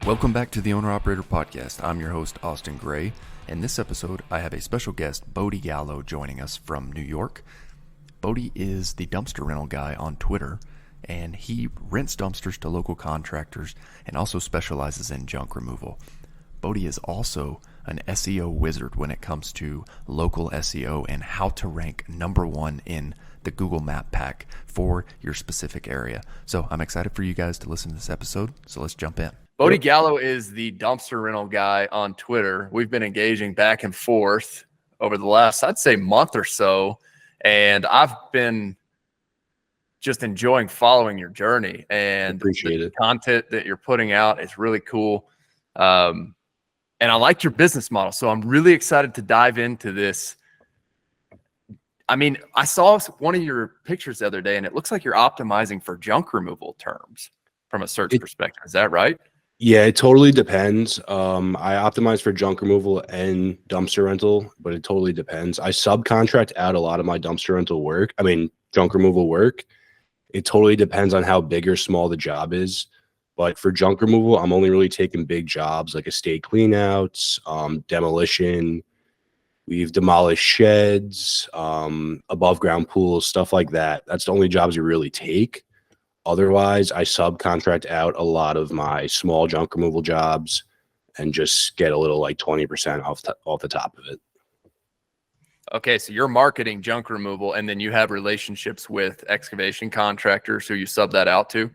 Welcome back to the Owner Operator Podcast. I'm your host, Austin Gray. In this episode, I have a special guest, Bodhi Gallo, joining us from New York. Bodhi is the dumpster rental guy on Twitter, and he rents dumpsters to local contractors and also specializes in junk removal. Bodhi is also an SEO wizard when it comes to local SEO and how to rank number one in the Google Map pack for your specific area. So I'm excited for you guys to listen to this episode, so let's jump in. Bodhi Gallo is the dumpster rental guy on Twitter. We've been engaging back and forth over the last, I'd say, month or so, and I've been just enjoying following your journey, and appreciate it. Content that you're putting out is really cool. And I like your business model, so I'm really excited to dive into this. I mean, I saw one of your pictures the other day, and it looks like you're optimizing for junk removal terms from a search perspective. Is that right? Yeah, it totally depends. I optimize for junk removal and dumpster rental, but it totally depends. I subcontract out a lot of my dumpster rental work. I mean, junk removal work. It totally depends on how big or small the job is. But for junk removal, I'm only really taking big jobs like estate cleanouts, demolition. We've demolished sheds, above ground pools, stuff like that. That's the only jobs we really take. Otherwise, I subcontract out a lot of my small junk removal jobs and just get a little like 20% off the top of it. Okay, so you're marketing junk removal, and then you have relationships with excavation contractors who you sub that out to?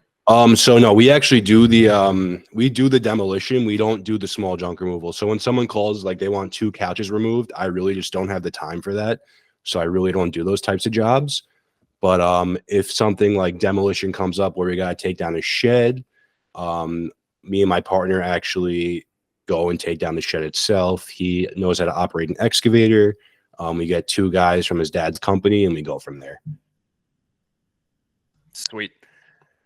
So no, we actually do the demolition. We don't do the small junk removal. So when someone calls, like they want 2 couches removed, I really just don't have the time for that. So I really don't do those types of jobs. But if something like demolition comes up where we got to take down a shed, me and my partner actually go and take down the shed itself. He knows how to operate an excavator. We get 2 guys from his dad's company, and we go from there. Sweet.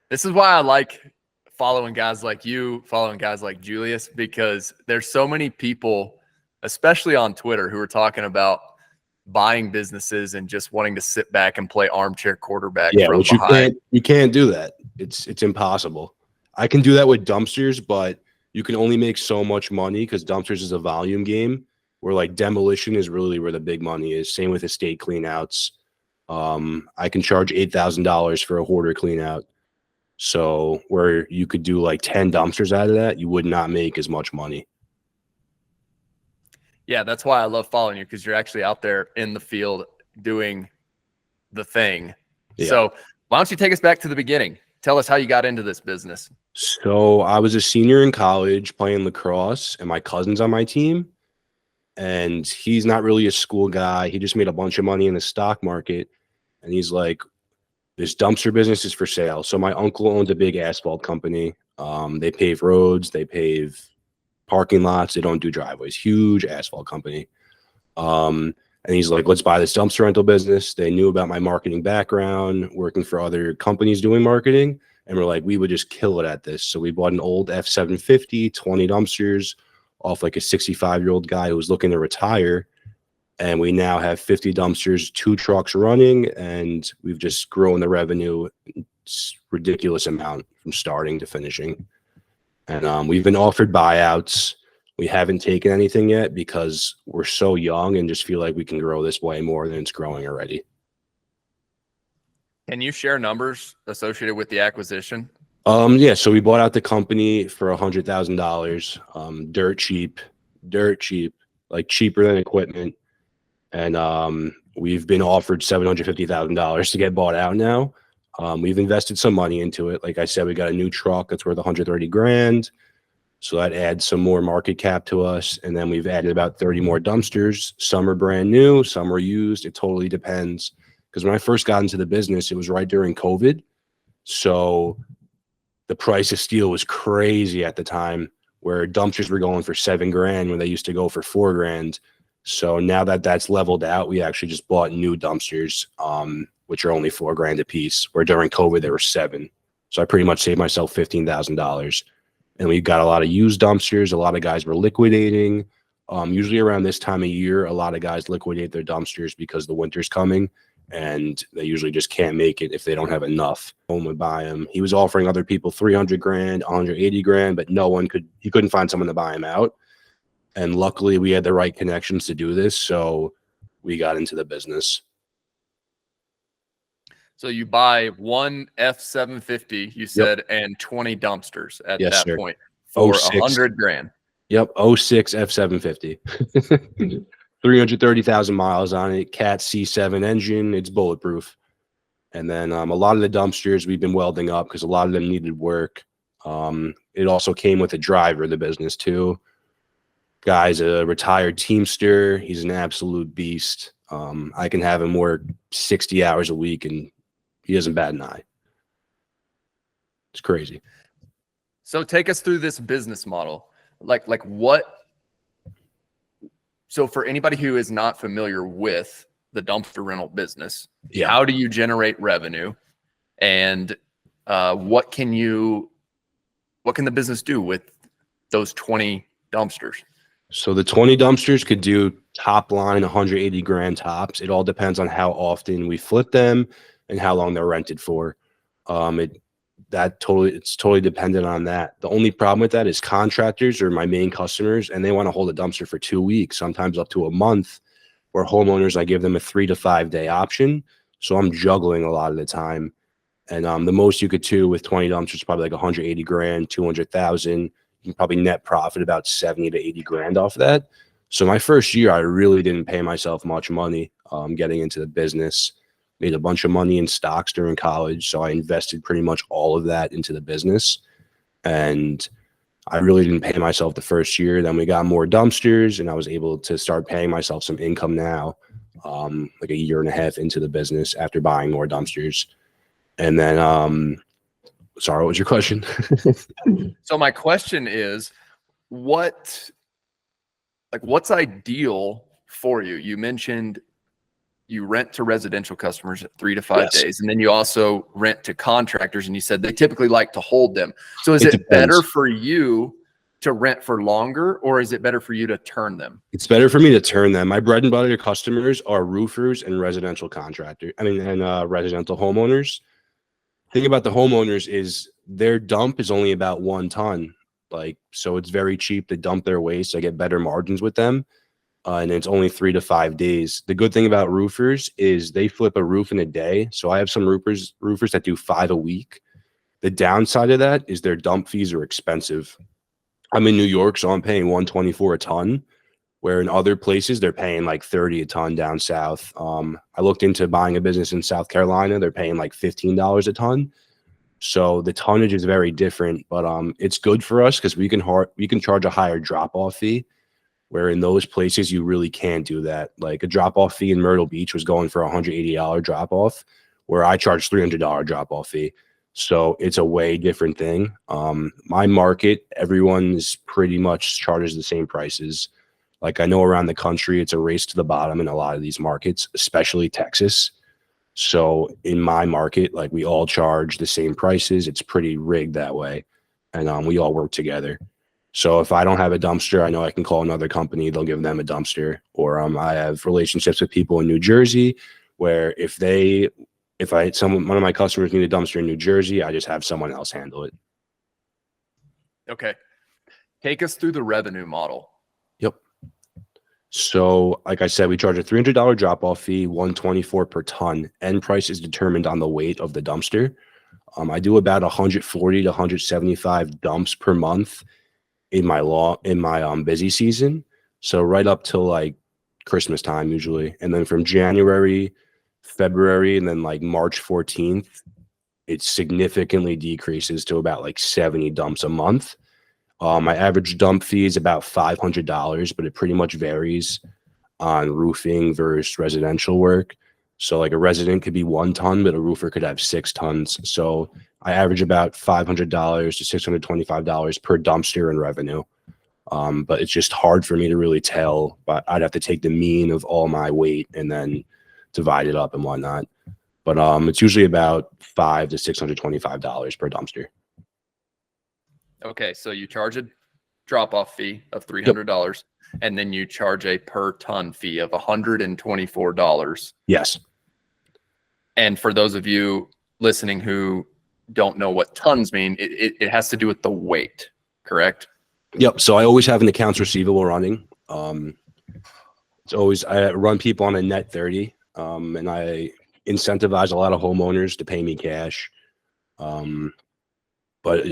This is why I like following guys like you, following guys like Julius, because there's so many people, especially on Twitter, who are talking about buying businesses and just wanting to sit back and play armchair quarterback. Yeah, which you can't do that. It's impossible. I can do that with dumpsters, but you can only make so much money because dumpsters is a volume game, where like demolition is really where the big money is. Same with estate cleanouts. I can charge $8,000 for a hoarder cleanout. So where you could do like 10 dumpsters out of that, you would not make as much money. Yeah, that's why I love following you, because you're actually out there in the field doing the thing. Yeah. So why don't you take us back to the beginning? Tell us how you got into this business. So I was a senior in college playing lacrosse, and my cousin's on my team. And he's not really a school guy. He just made a bunch of money in the stock market. And he's like, this dumpster business is for sale. So my uncle owns a big asphalt company. They pave roads, they pave parking lots, they don't do driveways. Huge asphalt company. And he's like, let's buy this dumpster rental business. They knew about my marketing background, working for other companies doing marketing. And we're like, we would just kill it at this. So we bought an old F750, 20 dumpsters off like a 65-year-old guy who was looking to retire. And we now have 50 dumpsters, 2 trucks running, and we've just grown the revenue. It's a ridiculous amount from starting to finishing. And we've been offered buyouts. We haven't taken anything yet because we're so young and just feel like we can grow this way more than it's growing already. Can you share numbers associated with the acquisition? Yeah, so we bought out the company for $100,000, dirt cheap, like cheaper than equipment. And we've been offered $750,000 to get bought out now. We've invested some money into it. Like I said, we got a new truck that's worth 130 grand. So that adds some more market cap to us. And then we've added about 30 more dumpsters. Some are brand new, some are used. It totally depends. Because when I first got into the business, it was right during COVID. So the price of steel was crazy at the time, where dumpsters were going for $7 grand when they used to go for $4 grand. So now that that's leveled out, we actually just bought new dumpsters, which are only $4 grand a piece, where during COVID they were $7. So I pretty much saved myself $15,000. And we got a lot of used dumpsters. A lot of guys were liquidating. Usually around this time of year, a lot of guys liquidate their dumpsters because the winter's coming and they usually just can't make it if they don't have enough. Home would buy them. He was offering other people 300 grand, 180 grand, but he couldn't find someone to buy him out. And luckily we had the right connections to do this. So we got into the business. So you buy one F-750, you said, and 20 dumpsters at Yes, that sir. point for 06. 100 grand. Yep. 06 F-750. 330,000 miles on it. Cat C7 engine. It's bulletproof. And then a lot of the dumpsters we've been welding up because a lot of them needed work. It also came with a driver, the business too. Guy's a retired Teamster. He's an absolute beast. I can have him work 60 hours a week and he doesn't bat an eye. It's crazy. So take us through this business model. Like what? So for anybody who is not familiar with the dumpster rental business, how do you generate revenue, and what can the business do with those 20 dumpsters? So the 20 dumpsters could do top line 180 grand tops. It all depends on how often we flip them and how long they're rented for. It's totally dependent on that. The only problem with that is contractors are my main customers and they want to hold a dumpster for 2 weeks, sometimes up to a month, where homeowners, I give them a 3 to 5 day option. So I'm juggling a lot of the time. And the most you could do with 20 dumpsters is probably like 180 grand, 200,000. You can probably net profit about 70 to 80 grand off of that. So my first year, I really didn't pay myself much money getting into the business. Made a bunch of money in stocks during college. So I invested pretty much all of that into the business. And I really didn't pay myself the first year. Then we got more dumpsters and I was able to start paying myself some income now, like a year and a half into the business after buying more dumpsters. And then, sorry, what was your question? So my question is, what's ideal for you? You mentioned you rent to residential customers at 3 to 5 days, and then you also rent to contractors, and you said they typically like to hold them. So is it better for you to rent for longer, or is it better for you to turn them? It's better for me to turn them. My bread and butter customers are roofers and residential residential homeowners. Thing about the homeowners is their dump is only about 1 ton. So it's very cheap to dump their waste. I get better margins with them. And it's only 3 to 5 days. The good thing about roofers is they flip a roof in a day. So I have some roofers that do 5 a week. The downside of that is their dump fees are expensive. I'm in New York, so I'm paying $124 a ton, where in other places they're paying like $30 a ton down south. I looked into buying a business in South Carolina. They're paying like $15 a ton. So the tonnage is very different, but it's good for us because we can charge a higher drop-off fee, where in those places you really can't do that. Like a drop-off fee in Myrtle Beach was going for $180 drop-off, where I charge $300 drop-off fee. So it's a way different thing. My market, everyone's pretty much charges the same prices. Like I know around the country, it's a race to the bottom in a lot of these markets, especially Texas. So in my market, like we all charge the same prices. It's pretty rigged that way. And we all work together. So if I don't have a dumpster, I know I can call another company. They'll give them a dumpster. Or I have relationships with people in New Jersey where one of my customers need a dumpster in New Jersey, I just have someone else handle it. Okay. Take us through the revenue model. Yep. So like I said, we charge a $300 drop-off fee, $124 per ton. End price is determined on the weight of the dumpster. I do about 140 to 175 dumps per month in my busy season. So right up till like Christmas time usually. And then from January, February, and then like March 14th, it significantly decreases to about like 70 dumps a month. My average dump fee is about $500, but it pretty much varies on roofing versus residential work. So like a resident could be 1 ton, but a roofer could have 6 tons. So I average about $500 to $625 per dumpster in revenue. But it's just hard for me to really tell, but I'd have to take the mean of all my weight and then divide it up and whatnot. But it's usually about $500 to $625 per dumpster. Okay, so you charge a drop-off fee of $300, and then you charge a per ton fee of $124. Yes. And for those of you listening who don't know what tons mean, it has to do with the weight, correct? Yep. So I always have an accounts receivable running. It's always, I run people on a net 30, and I incentivize a lot of homeowners to pay me cash. But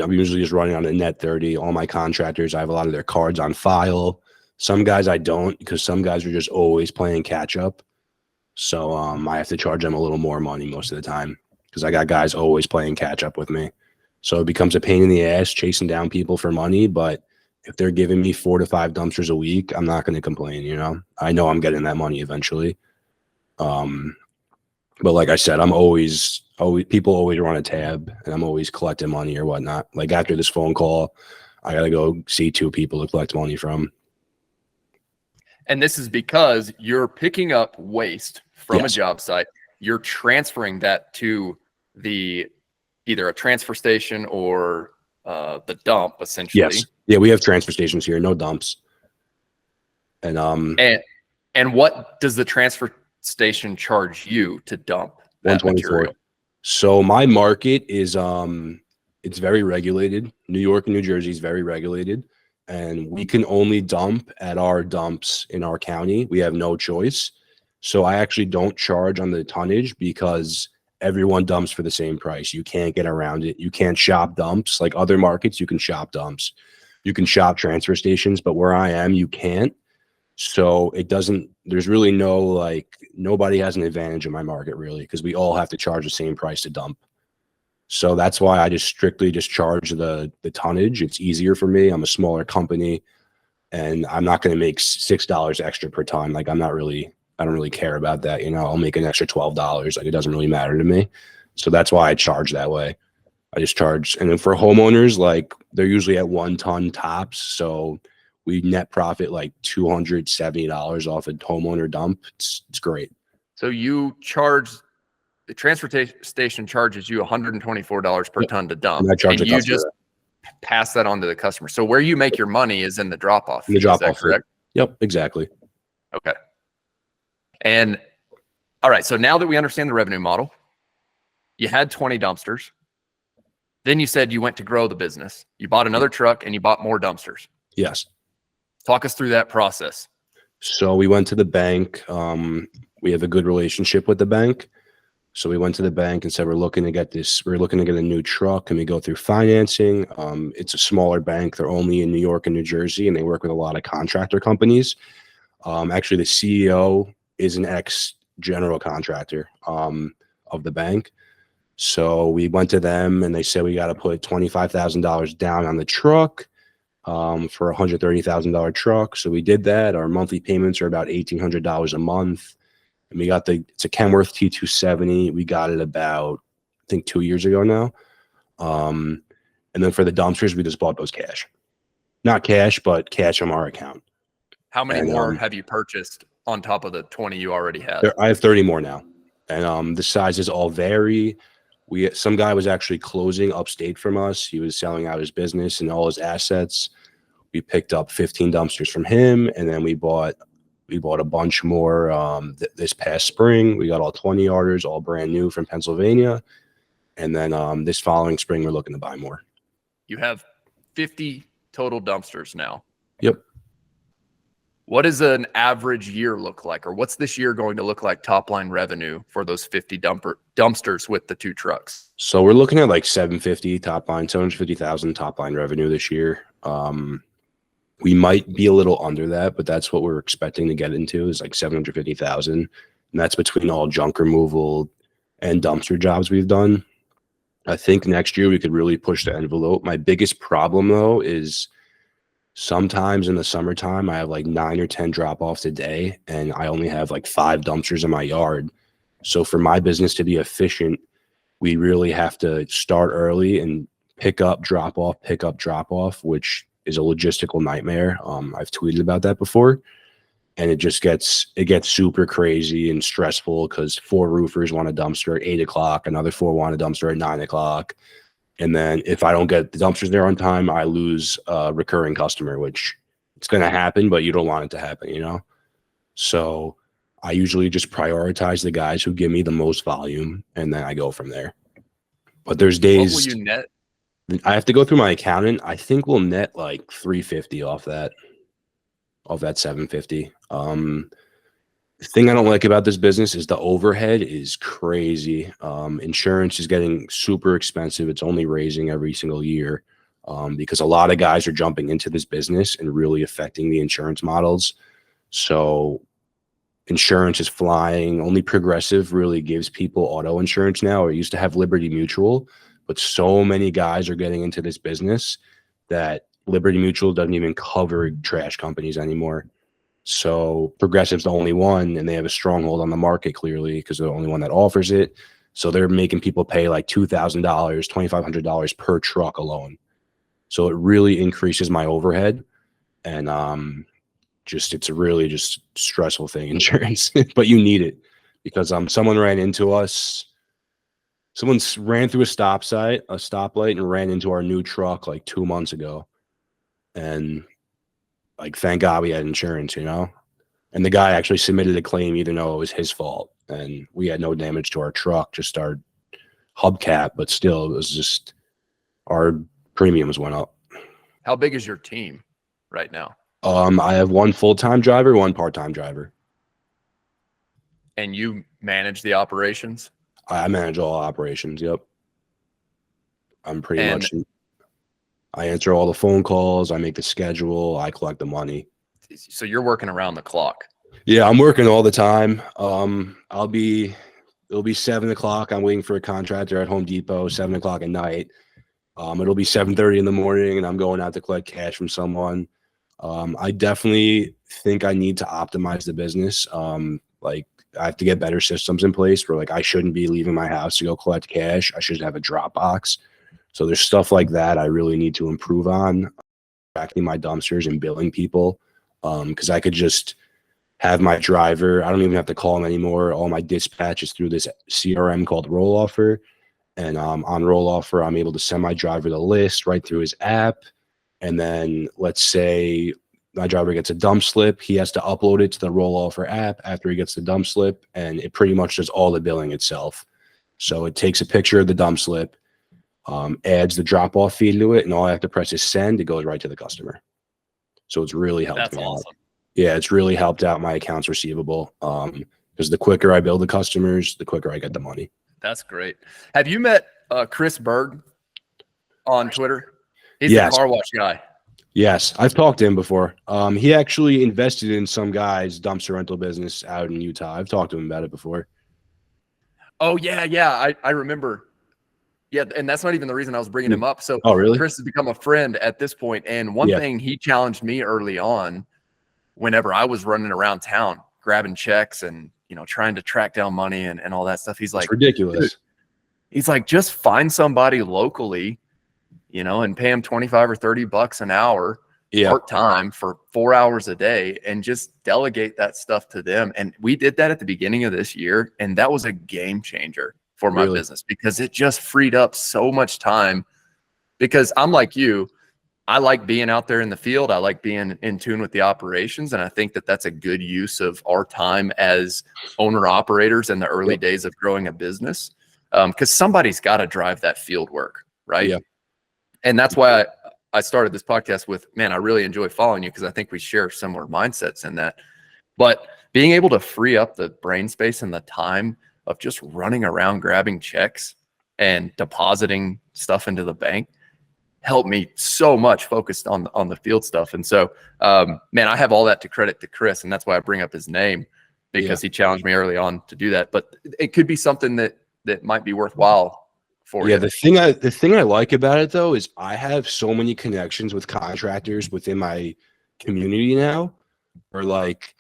I'm usually just running on a net 30. All my contractors, I have a lot of their cards on file. Some guys I don't, because some guys are just always playing catch up. So I have to charge them a little more money most of the time because I got guys always playing catch up with me. So it becomes a pain in the ass chasing down people for money. But if they're giving me 4 to 5 dumpsters a week, I'm not going to complain. You know, I know I'm getting that money eventually. But like I said, I'm always people always run a tab, and I'm always collecting money or whatnot. Like after this phone call, I got to go see 2 people to collect money from. And this is because you're picking up waste from Yes. a job site. You're transferring that to either a transfer station or the dump, essentially. Yes. Yeah, we have transfer stations here, no dumps. And and what does the transfer station charge you to dump that 124. material? So my market is it's very regulated. New York and New Jersey is very regulated, and we can only dump at our dumps in our county. We have no choice. So I actually don't charge on the tonnage because everyone dumps for the same price. You can't get around it. You can't shop dumps. Like other markets, you can shop dumps. You can shop transfer stations, but where I am, you can't. So it doesn't, there's really no, like, nobody has an advantage in my market really, because we all have to charge the same price to dump. So that's why I just strictly just charge the tonnage. It's easier for me. I'm a smaller company, and I'm not going to make $6 extra per ton. Like I don't really care about that. You know, I'll make an extra $12. Like it doesn't really matter to me. So that's why I charge that way. I just charge. And then for homeowners, like they're usually at 1 ton tops. So we net profit like $270 off a homeowner dump. It's great. So you charge, the transfer station charges you $124 per ton to dump, And I charge and the you customer just pass that on to the customer. So where you make your money is in the drop-off. in the Is drop that off. correct? Yep, exactly. Okay. And all right, so now that we understand the revenue model, you had 20 dumpsters. Then you said you went to grow the business. You bought another truck and you bought more dumpsters. Yes. Talk us through that process. So we went to the bank. We have a good relationship with the bank. So we went to the bank and said, we're looking to get a new truck. Can we go through financing? It's a smaller bank. They're only in New York and New Jersey, and they work with a lot of contractor companies. Actually, the CEO is an ex-general contractor of the bank. So we went to them and they said we got to put $25,000 down on the truck for a $130,000 truck. So we did that. Our monthly payments are about $1,800 a month. And we got it's a Kenworth T270. We got it about, I think, 2 years ago now. And then for the dumpsters, we just bought those cash. Not cash, but cash from our account. How many more have you purchased on top of the 20 you already had? I have 30 more now. And the sizes all vary. Some guy was actually closing upstate from us. He was selling out his business and all his assets. We picked up 15 dumpsters from him, and then we bought a bunch more this past spring. We got all 20 yarders, all brand new from Pennsylvania. And then this following spring, we're looking to buy more. You have 50 total dumpsters now. Yep. What does an average year look like, or what's this year going to look like top line revenue for those 50 dumpsters with the 2 trucks? So we're looking at like 750 top line, 750,000 top line revenue this year. We might be a little under that, but that's what we're expecting to get into is like 750,000. And that's between all junk removal and dumpster jobs we've done. I think next year we could really push the envelope. My biggest problem though is sometimes in the summertime, I have like 9 or 10 drop-offs a day, and I only have like 5 dumpsters in my yard. So for my business to be efficient, we really have to start early and pick up, drop off, which is a logistical nightmare. I've tweeted about that before, and it gets super crazy and stressful because 4 roofers want a dumpster at 8 o'clock, another 4 want a dumpster at 9 o'clock. And then if I don't get the dumpsters there on time, I lose a recurring customer, which it's going to happen, but you don't want it to happen, you know? So I usually just prioritize the guys who give me the most volume, and then I go from there. But there's What will days you net? I have to go through my accountant. I think we'll net like 350 off that 750. The thing I don't like about this business is the overhead is crazy. Insurance is getting super expensive. It's only raising every single year, because a lot of guys are jumping into this business and really affecting the insurance models. So insurance is flying. Only Progressive really gives people auto insurance now. It used to have Liberty Mutual, but so many guys are getting into this business that Liberty Mutual doesn't even cover trash companies anymore. So Progressive's the only one, and they have a stronghold on the market clearly because they're the only one that offers it. So they're making people pay like $2,000, $2,500 per truck alone. So it really increases my overhead, and it's a really just stressful thing, insurance. But you need it because someone ran into us. Someone ran through a stoplight, and ran into our new truck like 2 months ago, and like thank God we had insurance, And the guy actually submitted a claim, even though it was his fault, and we had no damage to our truck, just our hubcap. But still, it was just our premiums went up. How big is your team right now? I have one full-time driver, one part-time driver. And you manage the operations? I manage all operations. Yep. I'm pretty much. I answer all the phone calls. I make the schedule. I collect the money. So you're working around the clock. Yeah, I'm working all the time. It'll be 7 o'clock. I'm waiting for a contractor at Home Depot, 7 o'clock at night. It'll be 7:30 in the morning, and I'm going out to collect cash from someone. I definitely think I need to optimize the business. Like I have to get better systems in place where like I shouldn't be leaving my house to go collect cash. I should have a drop box. So there's stuff like that I really need to improve on, tracking my dumpsters and billing people. Because I could just have my driver, I don't even have to call him anymore. All my dispatch is through this CRM called Roll Offer. And on Roll Offer, I'm able to send my driver the list right through his app. And then let's say my driver gets a dump slip. He has to upload it to the Roll Offer app after he gets the dump slip. And it pretty much does all the billing itself. So it takes a picture of the dump slip, adds the drop-off fee to it, and all I have to press is send. It goes right to the customer. So it's really helped me out. Yeah, it's really helped out my accounts receivable. Because the quicker I bill the customers, the quicker I get the money. That's great. Have you met Chris Berg on Twitter? He's the car wash guy. Yes, I've talked to him before. He actually invested in some guy's dumpster rental business out in Utah. I've talked to him about it before. Oh, yeah. I remember. Yeah, and that's not even the reason I was bringing him up. So really? Chris has become a friend at this point. And one thing he challenged me early on, whenever I was running around town, grabbing checks and, trying to track down money and all that stuff. He's like, it's ridiculous. He's like, just find somebody locally, and pay them 25 or 30 bucks an hour part-time for 4 hours a day and just delegate that stuff to them. And we did that at the beginning of this year. And that was a game changer for my business because it just freed up so much time. Because I'm like you, I like being out there in the field. I like being in tune with the operations. And I think that that's a good use of our time as owner operators in the early days of growing a business. Because somebody's got to drive that field work, right? Yeah. And that's why I started this podcast with, man, I really enjoy following you because I think we share similar mindsets in that. But being able to free up the brain space and the time of just running around grabbing checks and depositing stuff into the bank helped me so much focused on the field stuff. And so, man, I have all that to credit to Chris, and that's why I bring up his name because he challenged me early on to do that. But it could be something that might be worthwhile for you. The thing I like about it though is I have so many connections with contractors within my community now, or like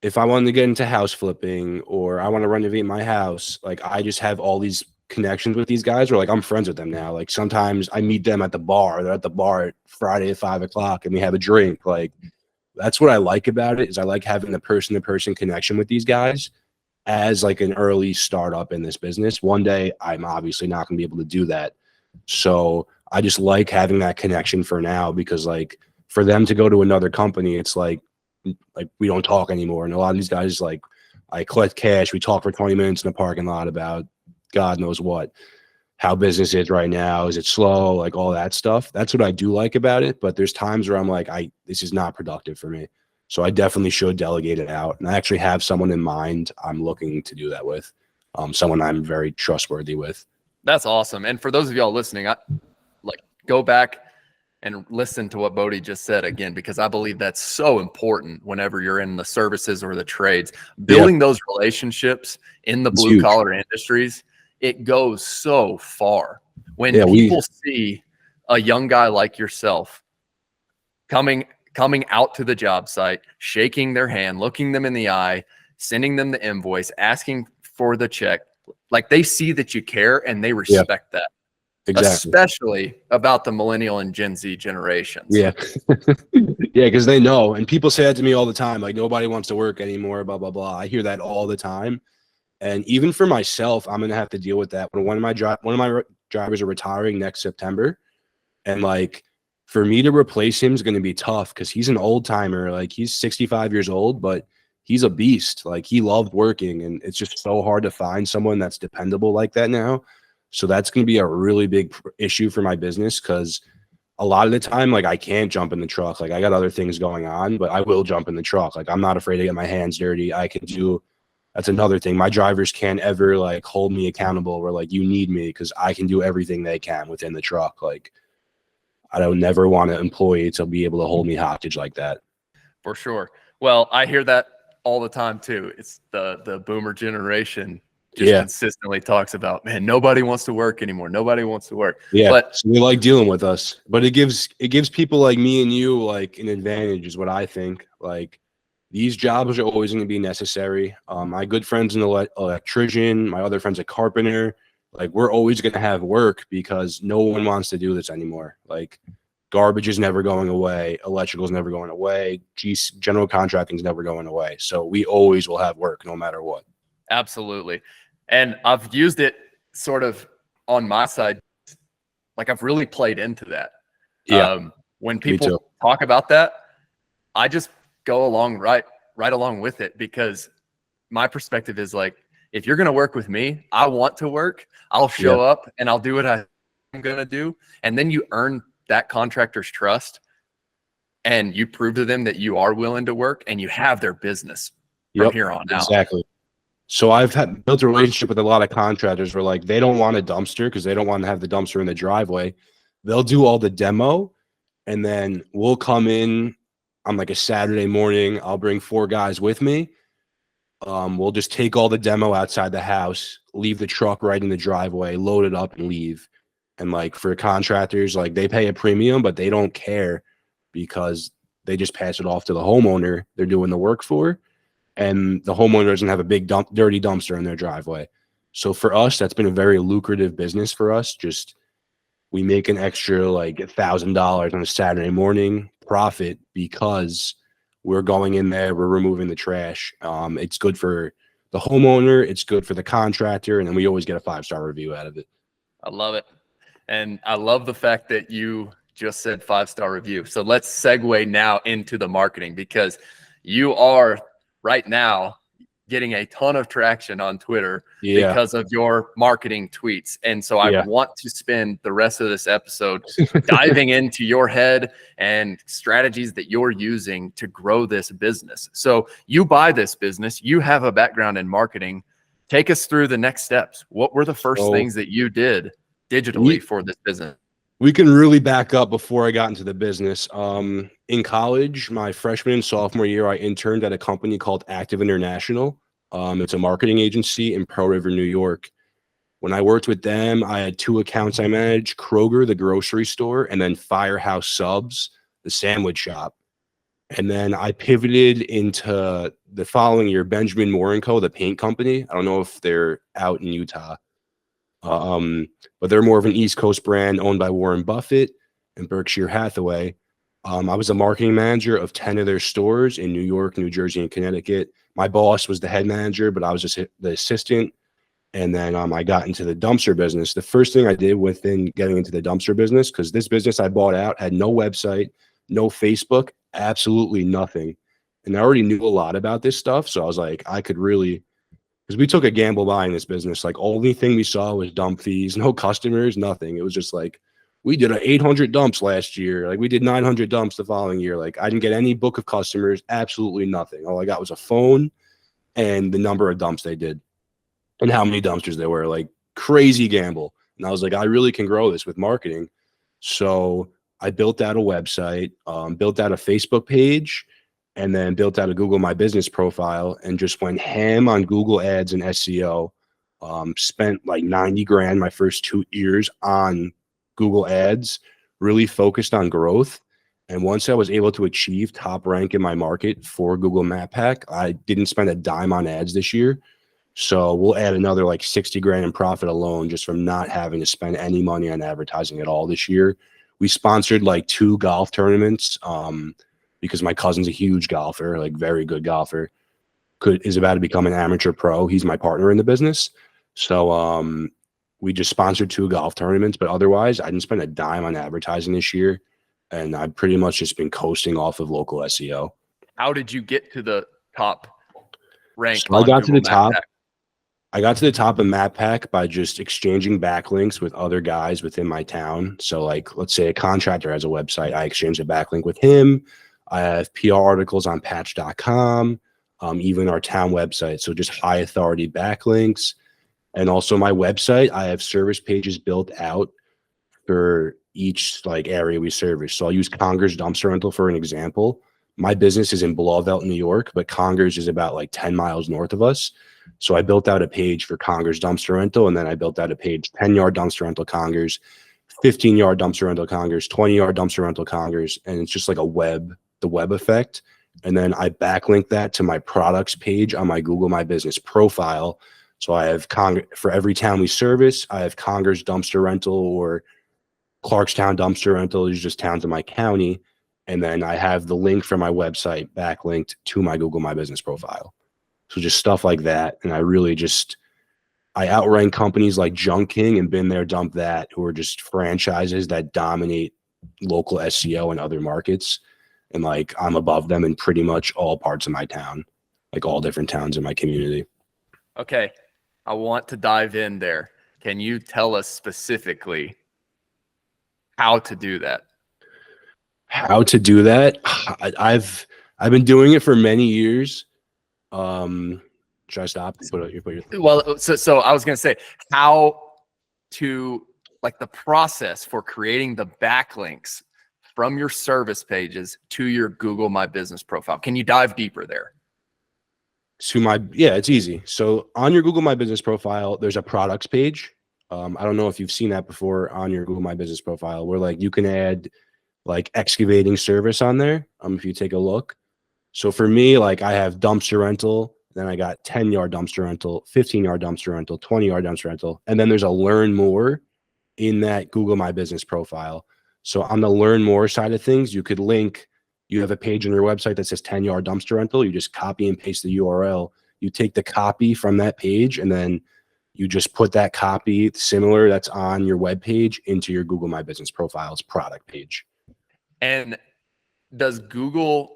if I wanted to get into house flipping or I want to renovate my house, like I just have all these connections with these guys, or like I'm friends with them now. Like sometimes I meet them at the bar. They're at the bar Friday at 5 o'clock and we have a drink. Like that's what I like about it, is I like having the person-to-person connection with these guys as like an early startup in this business. One day I'm obviously not going to be able to do that. So I just like having that connection for now, because like for them to go to another company, it's like we don't talk anymore. And a lot of these guys like I collect cash. We talk for 20 minutes in the parking lot about God knows what, how business is right now. Is it slow? Like all that stuff. That's what I do like about it. But there's times where I'm like, this is not productive for me. So I definitely should delegate it out. And I actually have someone in mind I'm looking to do that with, someone I'm very trustworthy with. That's awesome. And for those of y'all listening, go back and listen to what Bodhi just said again, because I believe that's so important whenever you're in the services or the trades. Building those relationships in the blue collar industries, it goes so far. When people see a young guy like yourself coming out to the job site, shaking their hand, looking them in the eye, sending them the invoice, asking for the check, like they see that you care and they respect that. Exactly. Especially about the millennial and Gen Z generations. Yeah. Yeah, because they know. And people say that to me all the time, like nobody wants to work anymore, blah, blah, blah. I hear that all the time. And even for myself, I'm going to have to deal with that when one of my drivers are retiring next September. And like for me to replace him is going to be tough because he's an old timer. Like he's 65 years old, but he's a beast. Like he loved working, and it's just so hard to find someone that's dependable like that now. So that's going to be a really big issue for my business because a lot of the time, like I can't jump in the truck. Like I got other things going on, but I will jump in the truck. Like I'm not afraid to get my hands dirty. I can do. That's another thing. My drivers can't ever like hold me accountable or like you need me because I can do everything they can within the truck. Like I don't never want an employee to be able to hold me hostage like that. For sure. Well, I hear that all the time too. It's the boomer generation just consistently talks about, man, nobody wants to work anymore. Nobody wants to work. Yeah, but so they like dealing with us. But it gives people like me and you like an advantage is what I think. Like these jobs are always going to be necessary. My good friend's an electrician. My other friend's a carpenter. Like we're always going to have work because no one wants to do this anymore. Like garbage is never going away. Electrical is never going away. General contracting is never going away. So we always will have work no matter what. Absolutely. And I've used it sort of on my side. Like I've really played into that. Yeah. When people talk about that, I just go along right along with it because my perspective is like, if you're going to work with me, I want to work. I'll show up and I'll do what I'm going to do. And then you earn that contractor's trust and you prove to them that you are willing to work and you have their business from here on out. Exactly. So I've built a relationship with a lot of contractors where like they don't want a dumpster because they don't want to have the dumpster in the driveway. They'll do all the demo and then we'll come in on like a Saturday morning. I'll bring 4 guys with me. We'll just take all the demo outside the house, leave the truck right in the driveway, load it up and leave. And like for contractors, like they pay a premium, but they don't care because they just pass it off to the homeowner they're doing the work for. And the homeowner doesn't have a big dirty dumpster in their driveway. So for us, that's been a very lucrative business for us. Just we make an extra like $1,000 on a Saturday morning profit because we're going in there, we're removing the trash. It's good for the homeowner, it's good for the contractor, and then we always get a 5-star review out of it. I love it. And I love the fact that you just said 5-star review. So let's segue now into the marketing because you are right now getting a ton of traction on Twitter because of your marketing tweets. And so I want to spend the rest of this episode diving into your head and strategies that you're using to grow this business. So you buy this business, you have a background in marketing. Take us through the next steps. What were the first things that you did digitally for this business? We can really back up before I got into the business. In college, my freshman and sophomore year, I interned at a company called Active International. It's a marketing agency in Pearl River, New York. When I worked with them, I had 2 accounts I managed, Kroger, the grocery store, and then Firehouse Subs, the sandwich shop. And then I pivoted into the following year, Benjamin Moore & Co., the paint company. I don't know if they're out in Utah. But they're more of an East Coast brand owned by Warren Buffett and Berkshire Hathaway. I was a marketing manager of 10 of their stores in New York, New Jersey, and Connecticut. My boss was the head manager, but I was just the assistant. And then I got into the dumpster business. The first thing I did within getting into the dumpster business, because this business I bought out had no website, no Facebook, absolutely nothing. And I already knew a lot about this stuff. So I was like, I could really because we took a gamble buying this business. Like, only thing we saw was dump fees, no customers, nothing. It was just like, we did 800 dumps last year. Like, we did 900 dumps the following year. Like, I didn't get any book of customers, absolutely nothing. All I got was a phone and the number of dumps they did and how many dumpsters there were. Like, crazy gamble. And I was like, I really can grow this with marketing. So I built out a website, built out a Facebook page, and then built out a Google My Business profile and just went ham on Google ads and SEO. Spent like 90 grand my first 2 years on Google ads, really focused on growth. And once I was able to achieve top rank in my market for Google Map Pack, I didn't spend a dime on ads this year. So we'll add another like 60 grand in profit alone just from not having to spend any money on advertising at all this year. We sponsored like 2 golf tournaments because my cousin's a huge golfer, like very good golfer, is about to become an amateur pro. He's my partner in the business. So we just sponsored 2 golf tournaments, but otherwise I didn't spend a dime on advertising this year. And I've pretty much just been coasting off of local SEO. How did you get to the top rank? So I got to the top. I got to the top of Map Pack by just exchanging backlinks with other guys within my town. So like, let's say a contractor has a website. I exchange a backlink with him. I have PR articles on patch.com, even our town website. So just high authority backlinks. And also my website, I have service pages built out for each like area we service. So I'll use Conger's Dumpster Rental for an example. My business is in Blauvelt, New York, but Conger's is about like 10 miles north of us. So I built out a page for Conger's Dumpster Rental, and then I built out a page 10-yard dumpster rental Conger's, 15-yard dumpster rental Conger's, 20-yard dumpster rental Conger's, and it's just like the web effect. And then I backlink that to my products page on my Google My Business profile. So I have for every town we service, I have Conger's Dumpster Rental or Clarkstown Dumpster Rental. These are just towns in my county. And then I have the link from my website backlinked to my Google My Business profile. So just stuff like that. And I really I outrank companies like Junk King and Been There, Dump That, who are just franchises that dominate local SEO and other markets. And like, I'm above them in pretty much all parts of my town, like all different towns in my community. Okay. I want to dive in there. Can you tell us specifically how to do that? How to do that? I've been doing it for many years. Should I stop? Well, so I was going to say how to, like, the process for creating the backlinks from your service pages to your Google My Business profile. Can you dive deeper there? Yeah, it's easy. So on your Google My Business profile, there's a products page. I don't know if you've seen that before on your Google My Business profile, where like you can add like excavating service on there. If you take a look. So for me, like I have dumpster rental, then I got 10-yard dumpster rental, 15-yard dumpster rental, 20-yard dumpster rental. And then there's a learn more in that Google My Business profile. So on the learn more side of things, you could link, you have a page on your website that says 10-yard dumpster rental. You just copy and paste the URL. You take the copy from that page and then you just put that copy similar that's on your web page into your Google My Business profile's product page. And does Google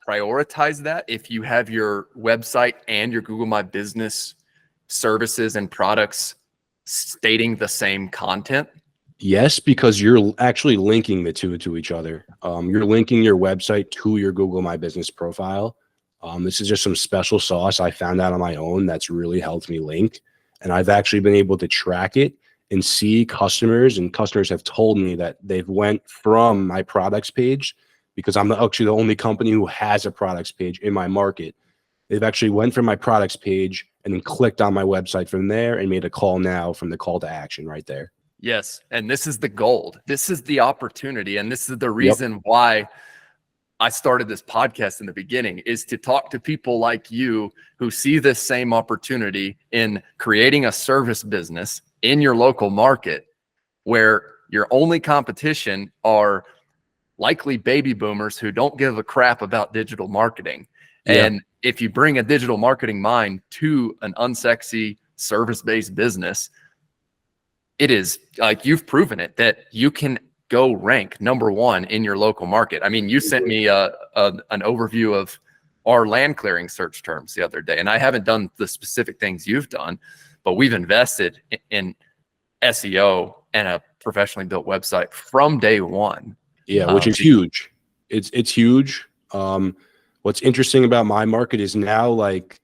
prioritize that if you have your website and your Google My Business services and products stating the same content? Yes, because you're actually linking the two to each other. You're linking your website to your Google My Business profile. This is just some special sauce I found out on my own that's really helped me link. And I've actually been able to track it and see customers, and customers have told me that they've went from my products page, because I'm actually the only company who has a products page in my market. They've actually went from my products page and then clicked on my website from there and made a call now from the call to action right there. Yes. And this is the gold. This is the opportunity. And this is the reason why I started this podcast in the beginning, is to talk to people like you who see this same opportunity in creating a service business in your local market, where your only competition are likely baby boomers who don't give a crap about digital marketing. Yeah. And if you bring a digital marketing mind to an unsexy service-based business, it is like, you've proven it, that you can go rank #1 in your local market. I mean, you sent me an overview of our land clearing search terms the other day. And I haven't done the specific things you've done, but we've invested in SEO and a professionally built website from day one. Yeah, which is huge. It's huge. What's interesting about my market is now, like,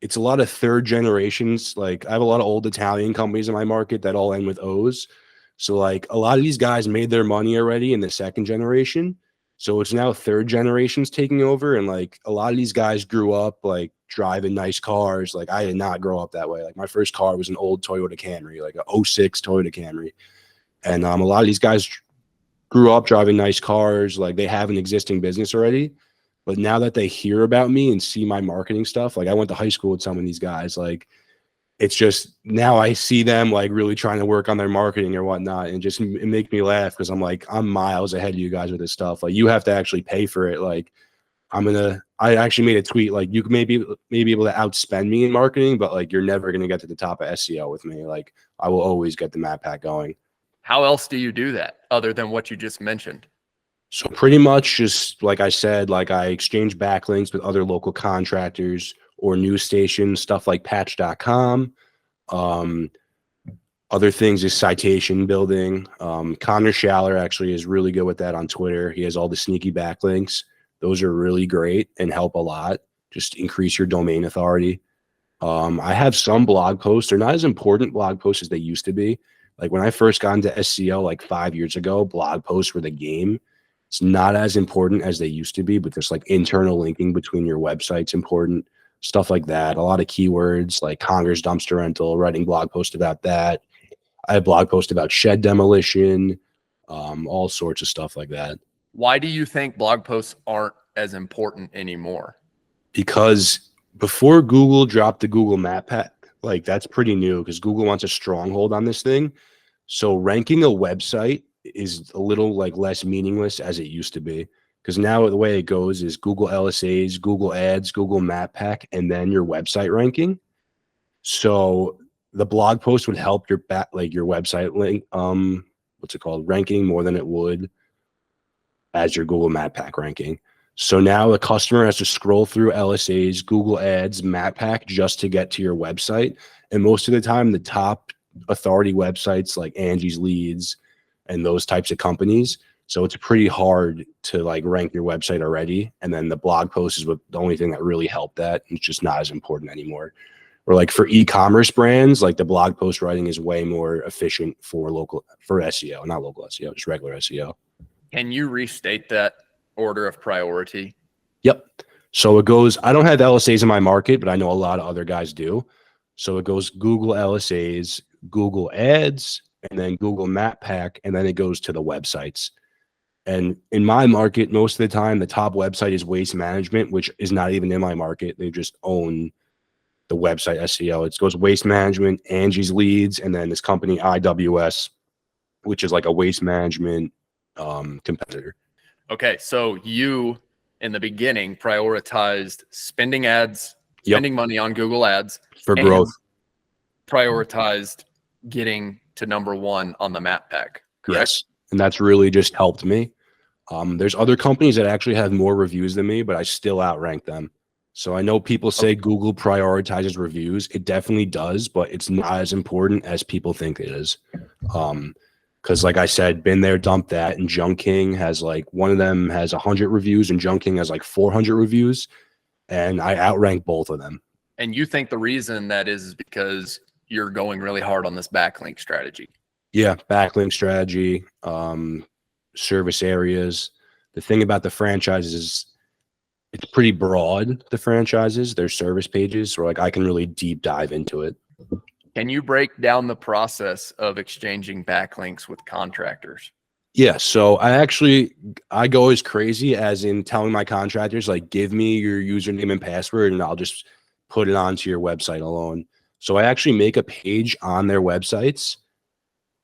it's a lot of third generations. Like, I have a lot of old Italian companies in my market that all end with O's. So like a lot of these guys made their money already in the second generation. So it's now third generations taking over. And like a lot of these guys grew up like driving nice cars. Like I did not grow up that way. Like my first car was an old Toyota Camry, like a '06 Toyota Camry. And a lot of these guys grew up driving nice cars. Like they have an existing business already. But now that they hear about me and see my marketing stuff, like I went to high school with some of these guys, like it's just now I see them like really trying to work on their marketing or whatnot, and just it make me laugh because I'm like, I'm miles ahead of you guys with this stuff. Like you have to actually pay for it. Like I actually made a tweet like you may be able to outspend me in marketing, but like you're never gonna get to the top of SEO with me. Like I will always get the map pack going. How else do you do that other than what you just mentioned? So pretty much just like I said, like I exchange backlinks with other local contractors or news stations, stuff like patch.com. Other things is citation building. Connor Schaller actually is really good with that on Twitter. He has all the sneaky backlinks. Those are really great and help a lot. Just increase your domain authority. I have some blog posts. They're not as important blog posts as they used to be. Like when I first got into SEO like 5 years ago, blog posts were the game. It's not as important as they used to be, but there's like internal linking between your websites important, stuff like that. A lot of keywords like Conger's dumpster rental, writing blog post about that. I have blog post about shed demolition, all sorts of stuff like that. Why do you think blog posts aren't as important anymore? Because before Google dropped the Google Map Pack, like that's pretty new because Google wants a stronghold on this thing. So ranking a website is a little like less meaningless as it used to be, because now the way it goes is Google LSAs, Google Ads, Google Map Pack, and then your website ranking. So the blog post would help your your website link, what's it called, ranking more than it would as your Google Map Pack ranking. So now the customer has to scroll through LSAs, Google Ads, Map Pack just to get to your website. And most of the time, the top authority websites like Angie's Leads and those types of companies. So it's pretty hard to like rank your website already. And then the blog post is the only thing that really helped that. It's just not as important anymore. Or like for e-commerce brands, like the blog post writing is way more efficient for SEO, not local SEO, just regular SEO. Can you restate that order of priority? Yep. So it goes, I don't have LSAs in my market, but I know a lot of other guys do. So it goes Google LSAs, Google Ads, and then Google Map Pack, and then it goes to the websites. And in my market, most of the time, the top website is Waste Management, which is not even in my market. They just own the website SEO. It goes Waste Management, Angie's Leads, and then this company IWS, which is like a waste management competitor. Okay, so you, in the beginning, prioritized spending money on Google Ads for growth. Prioritized getting to #1 on the Map Pack, correct? Yes, and that's really just helped me. There's other companies that actually have more reviews than me, but I still outrank them. So I know people say Google prioritizes reviews. It definitely does, but it's not as important as people think it is. Because like I said, been there, dumped that, and Junk King has like, one of them has 100 reviews and Junk King has like 400 reviews, and I outrank both of them. And you think the reason that is because you're going really hard on this backlink strategy? Yeah, backlink strategy, service areas. The thing about the franchises is it's pretty broad, the franchises, their service pages, where like I can really deep dive into it. Can you break down the process of exchanging backlinks with contractors? Yeah, so I go as crazy as in telling my contractors, like, give me your username and password and I'll just put it onto your website alone. So I actually make a page on their websites,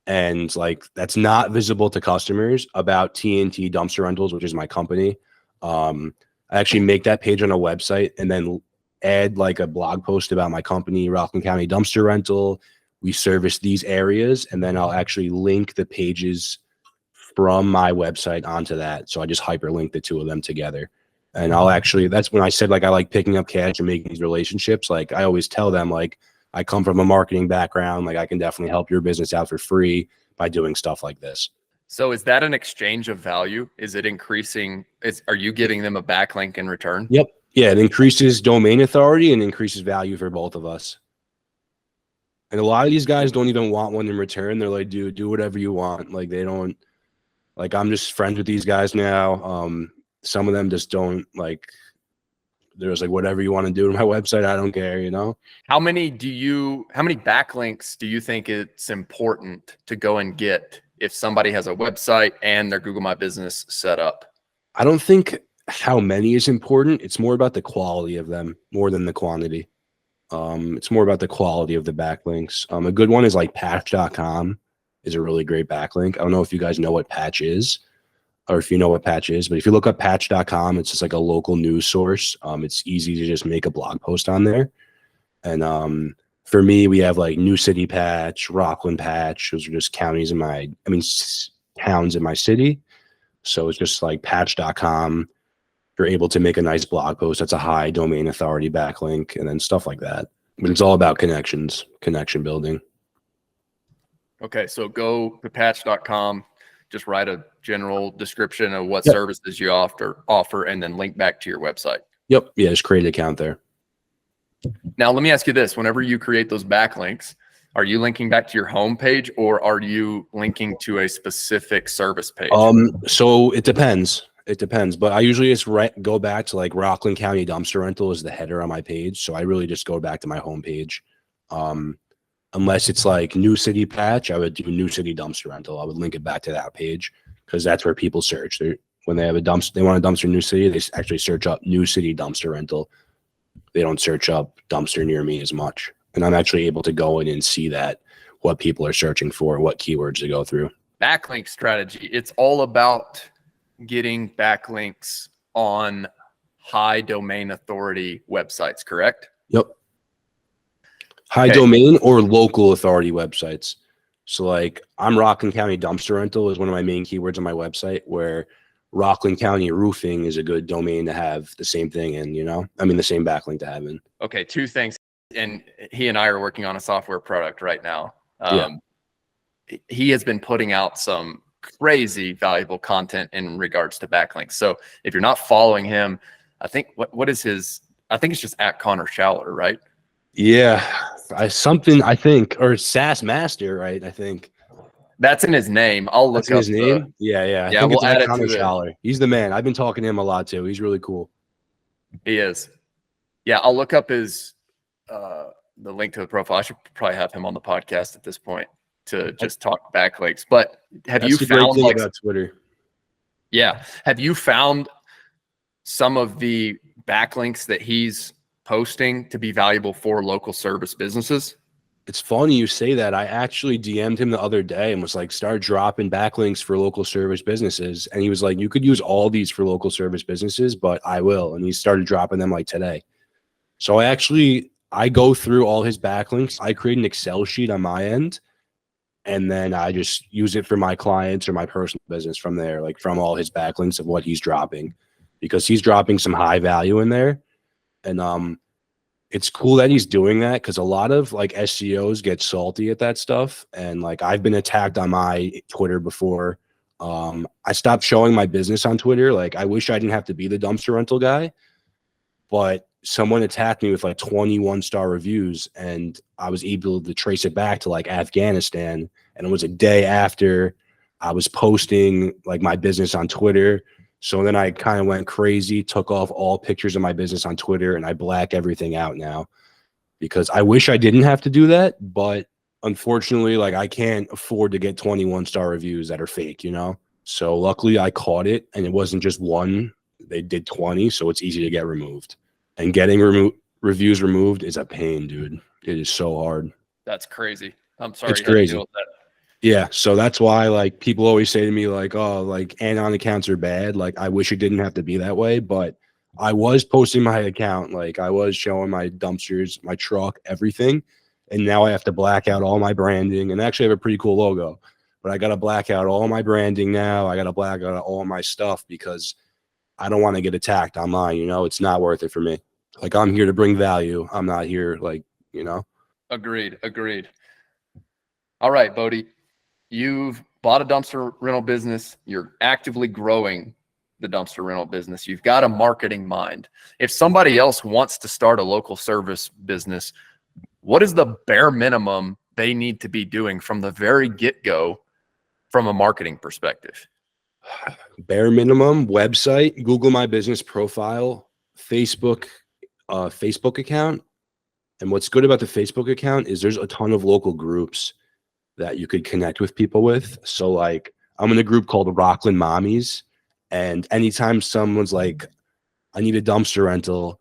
and like that's not visible to customers, about TNT Dumpster Rentals, which is my company. I actually make that page on a website and then add like a blog post about my company, Rockland County Dumpster Rental. We service these areas, and then I'll actually link the pages from my website onto that. So I just hyperlink the two of them together. And I'll actually, that's when I said, like, I like picking up cash and making these relationships. Like, I always tell them, like, I come from a marketing background. Like, I can definitely help your business out for free by doing stuff like this. So is that an exchange of value? Is it increasing? Are you giving them a backlink in return? Yep. Yeah. It increases domain authority and increases value for both of us. And a lot of these guys don't even want one in return. They're like, dude, do whatever you want. Like, they don't, like, I'm just friends with these guys now. Some of them just don't, like, there's like, whatever you want to do to my website, I don't care, you know? How many backlinks do you think it's important to go and get if somebody has a website and their Google My Business set up? I don't think how many is important. It's more about the quality of them more than the quantity. It's more about the quality of the backlinks. A good one is like patch.com is a really great backlink. I don't know if you guys know what Patch is or if you know what Patch is, but if you look up patch.com, it's just like a local news source. It's easy to just make a blog post on there. And for me, we have like New City Patch, Rockland Patch. Those are just towns in my city. So it's just like patch.com. You're able to make a nice blog post that's a high domain authority backlink and then stuff like that. But it's all about connections, connection building. Okay, so go to patch.com, just write a general description of what services you offer, and then link back to your website. Yep. Yeah, just create an account there. Now, let me ask you this. Whenever you create those backlinks, are you linking back to your homepage or are you linking to a specific service page? So it depends. It depends. But I usually just go back to like Rockland County Dumpster Rental is the header on my page. So I really just go back to my homepage. Unless it's like New City Patch, I would do New City Dumpster Rental. I would link it back to that page because that's where people search. When they have a dumpster, they want a dumpster in New City, they actually search up New City Dumpster Rental. They don't search up dumpster near me as much. And I'm actually able to go in and see that, what people are searching for, what keywords to go through. Backlink strategy. It's all about getting backlinks on high domain authority websites, correct? Yep. High domain or local authority websites. So like I'm Rockland County Dumpster Rental is one of my main keywords on my website, where Rockland County Roofing is a good domain to have the same thing in, the same backlink to have in. Okay, two things. And he and I are working on a software product right now. He has been putting out some crazy valuable content in regards to backlinks. So if you're not following him, I think what is his, I think it's just at Connor Schaller, right? Yeah. Or SaaS Master, right? I think that's in his name. I'll look up his name. Yeah. I think we'll add it Connor to Schaller. He's the man. I've been talking to him a lot too. He's really cool. He is. Yeah, I'll look up his the link to the profile. I should probably have him on the podcast at this point to just talk backlinks. But have you found like about Twitter? Yeah. Have you found some of the backlinks that he's posting to be valuable for local service businesses? It's funny you say that. I actually DM'd him the other day and was like, start dropping backlinks for local service businesses. And he was like, you could use all these for local service businesses, but I will. And he started dropping them like today. So I go through all his backlinks. I create an Excel sheet on my end, and then I just use it for my clients or my personal business from there, like from all his backlinks of what he's dropping, because he's dropping some high value in there. And it's cool that he's doing that, because a lot of like SEOs get salty at that stuff. And like I've been attacked on my Twitter before. I stopped showing my business on Twitter. Like I wish I didn't have to be the dumpster rental guy, but someone attacked me with like 21-star reviews, and I was able to trace it back to like Afghanistan. And it was a day after I was posting like my business on Twitter. So then I kind of went crazy, took off all pictures of my business on Twitter, and I black everything out now, because I wish I didn't have to do that. But unfortunately, like I can't afford to get 21-star reviews that are fake, So luckily I caught it, and it wasn't just one. They did 20, so it's easy to get removed. And getting reviews removed is a pain, dude. It is so hard. That's crazy. I'm sorry. It's crazy. Yeah, so that's why like people always say to me like, oh, like anon accounts are bad. Like I wish it didn't have to be that way, but I was posting my account. Like I was showing my dumpsters, my truck, everything. And now I have to black out all my branding, and actually have a pretty cool logo, but I got to black out all my branding now. I got to black out all my stuff, because I don't want to get attacked online. It's not worth it for me. Like, I'm here to bring value. I'm not here Agreed. All right, Bodhi, you've bought a dumpster rental business. You're actively growing the dumpster rental business. You've got a marketing mind. If somebody else wants to start a local service business, what is the bare minimum they need to be doing from the very get-go from a marketing perspective? Bare minimum: website, Google My Business profile, Facebook account. And what's good about the Facebook account is there's a ton of local groups that you could connect with people with. So like, I'm in a group called Rockland Mommies, and anytime someone's like, I need a dumpster rental,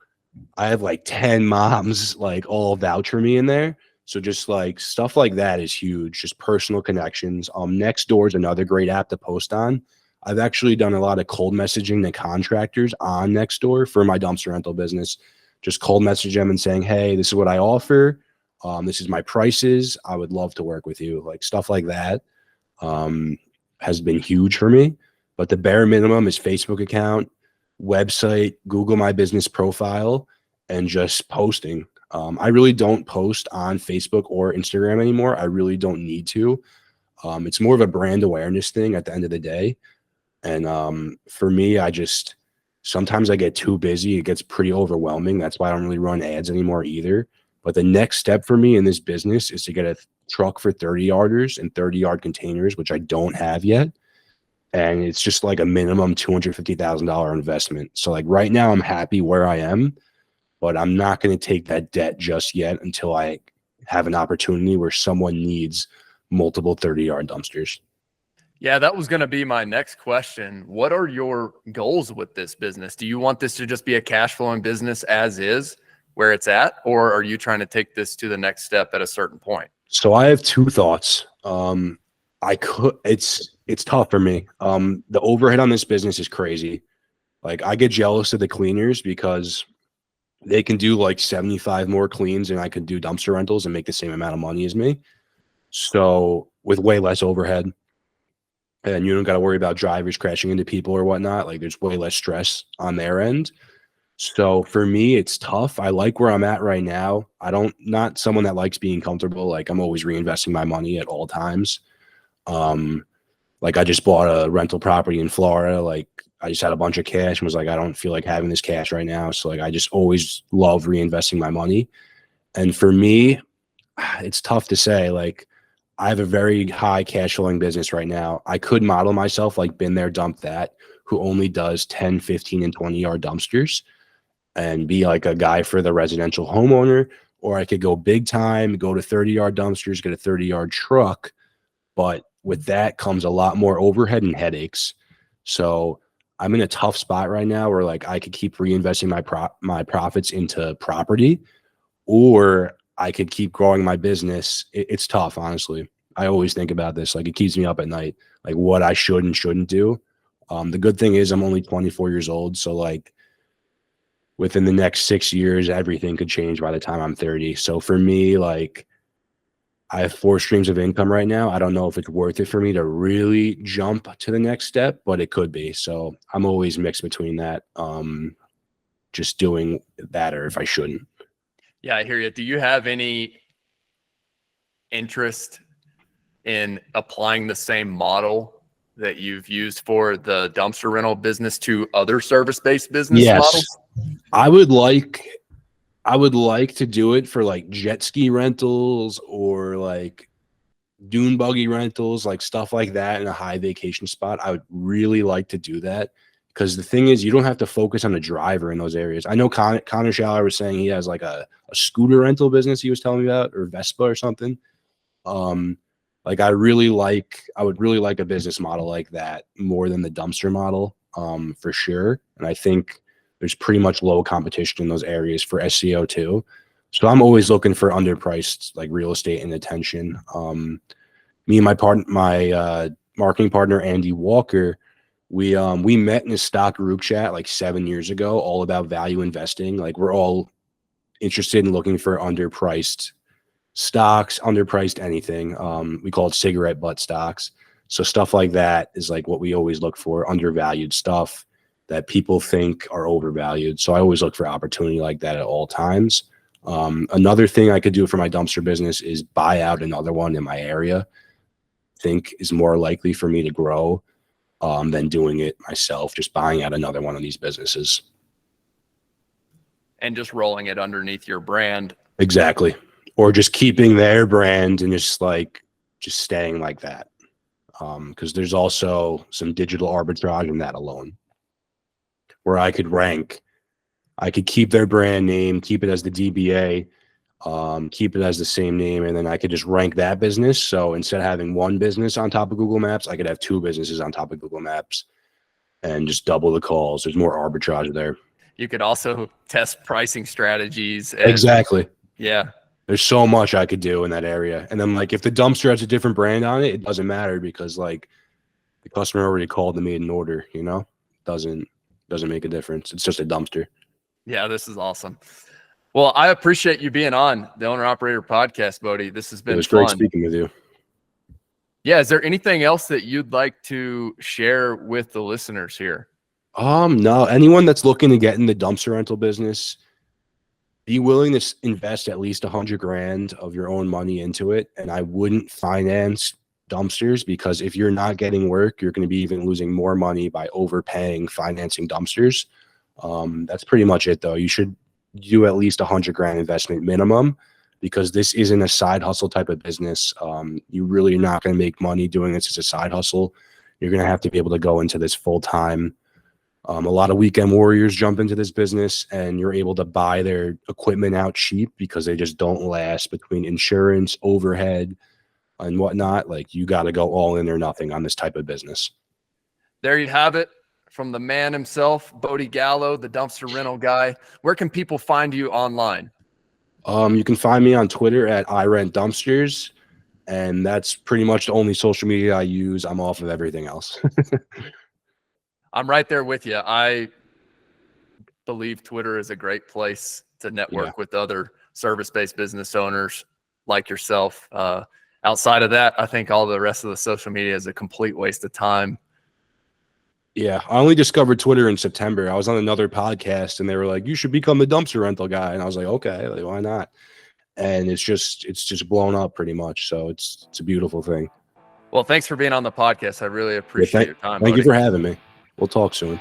I have like 10 moms like all vouch for me in there. So just like stuff like that is huge. Just personal connections. Nextdoor is another great app to post on. I've actually done a lot of cold messaging to contractors on Nextdoor for my dumpster rental business. Just cold message them and saying, hey, this is what I offer. This is my prices. I would love to work with you. Like stuff like that has been huge for me. But the bare minimum is Facebook account, website, Google My Business profile, and just posting. I really don't post on Facebook or Instagram anymore. I really don't need to. It's more of a brand awareness thing at the end of the day. And for me, sometimes I get too busy. It gets pretty overwhelming. That's why I don't really run ads anymore either. But the next step for me in this business is to get a truck for 30-yarders and 30-yard containers, which I don't have yet. And it's just like a minimum $250,000 investment. So like right now I'm happy where I am, but I'm not going to take that debt just yet until I have an opportunity where someone needs multiple 30-yard dumpsters. Yeah, that was going to be my next question. What are your goals with this business? Do you want this to just be a cash flowing business as is where it's at, or are you trying to take this to the next step at a certain point? So I have two thoughts. It's tough for me. The overhead on this business is crazy. Like I get jealous of the cleaners because they can do like 75 more cleans and I could do dumpster rentals and make the same amount of money as me. So with way less overhead, and you don't got to worry about drivers crashing into people or whatnot. Like there's way less stress on their end. So for me, it's tough. I like where I'm at right now. Not someone that likes being comfortable. Like I'm always reinvesting my money at all times. Like I just bought a rental property in Florida. Like I just had a bunch of cash and was like, I don't feel like having this cash right now. So like, I just always love reinvesting my money. And for me, it's tough to say. Like I have a very high cash flowing business right now. I could model myself like been there, dump that, who only does 10, 15, and 20-yard dumpsters and be like a guy for the residential homeowner. Or I could go big time, go to 30-yard dumpsters, get a 30-yard truck. But with that comes a lot more overhead and headaches. So I'm in a tough spot right now where like I could keep reinvesting my profits into property, or I could keep growing my business. It's tough, honestly. I always think about this. Like it keeps me up at night, like what I should and shouldn't do. The good thing is I'm only 24 years old. So like within the next 6 years, everything could change by the time I'm 30. So for me, like I have 4 streams of income right now. I don't know if it's worth it for me to really jump to the next step, but it could be. So I'm always mixed between that. Just doing that or if I shouldn't. Yeah, I hear you. Do you have any interest in applying the same model that you've used for the dumpster rental business to other service-based business models? I would like to do it for like jet ski rentals or like dune buggy rentals, like stuff like that in a high vacation spot. I would really like to do that because the thing is, you don't have to focus on a driver in those areas. I know Connor Schaller was saying he has like a scooter rental business he was telling me about, or Vespa or something. Like I would really like a business model like that more than the dumpster model, for sure. And I think there's pretty much low competition in those areas for SEO too. So I'm always looking for underpriced like real estate and attention. Me and my marketing partner, Andy Walker, we met in a stock group chat like 7 years ago, all about value investing. Like we're all interested in looking for underpriced stocks, underpriced anything. We call it cigarette butt stocks. So stuff like that is like what we always look for, undervalued stuff that people think are overvalued. So I always look for opportunity like that at all times. Another thing I could do for my dumpster business is buy out another one in my area. Think is more likely for me to grow than doing it myself, just buying out another one of these businesses. And just rolling it underneath your brand. Exactly. Or just keeping their brand and just staying like that. Because there's also some digital arbitrage in that alone, where I could keep their brand name, keep it as the DBA, keep it as the same name, and then I could just rank that business. So instead of having one business on top of Google Maps, I could have two businesses on top of Google Maps and just double the calls. There's more arbitrage there. You could also test pricing strategies. Exactly. Yeah. There's so much I could do in that area. And then if the dumpster has a different brand on it, it doesn't matter because the customer already called and made an order, doesn't make a difference. It's just a dumpster. Yeah, this is awesome. Well, I appreciate you being on the Owner Operator Podcast, Bodhi. This has been fun. It was great speaking with you. Yeah. Is there anything else that you'd like to share with the listeners here? No. Anyone that's looking to get in the dumpster rental business, be willing to invest at least $100,000 of your own money into it. And I wouldn't finance dumpsters, because if you're not getting work, you're going to be even losing more money by overpaying financing dumpsters. That's pretty much it, though. You should do at least $100,000 investment minimum, because this isn't a side hustle type of business. You really are not going to make money doing this as a side hustle. You're going to have to be able to go into this full time. A lot of weekend warriors jump into this business, and you're able to buy their equipment out cheap because they just don't last between insurance, overhead, and whatnot. You got to go all in or nothing on this type of business. There you have it, from the man himself, Bodhi Gallo, the dumpster rental guy. Where can people find you online? You can find me on Twitter at iRentDumpsters, and that's pretty much the only social media I use. I'm off of everything else. I'm right there with you. I believe Twitter is a great place to network with other service-based business owners like yourself. Outside of that, I think all the rest of the social media is a complete waste of time. Yeah, I only discovered Twitter in September. I was on another podcast, and they were like, "You should become a dumpster rental guy," and I was like, "Okay, why not?" And it's just blown up pretty much. So it's a beautiful thing. Well, thanks for being on the podcast. I really appreciate your time. Thank you for having me. We'll talk soon.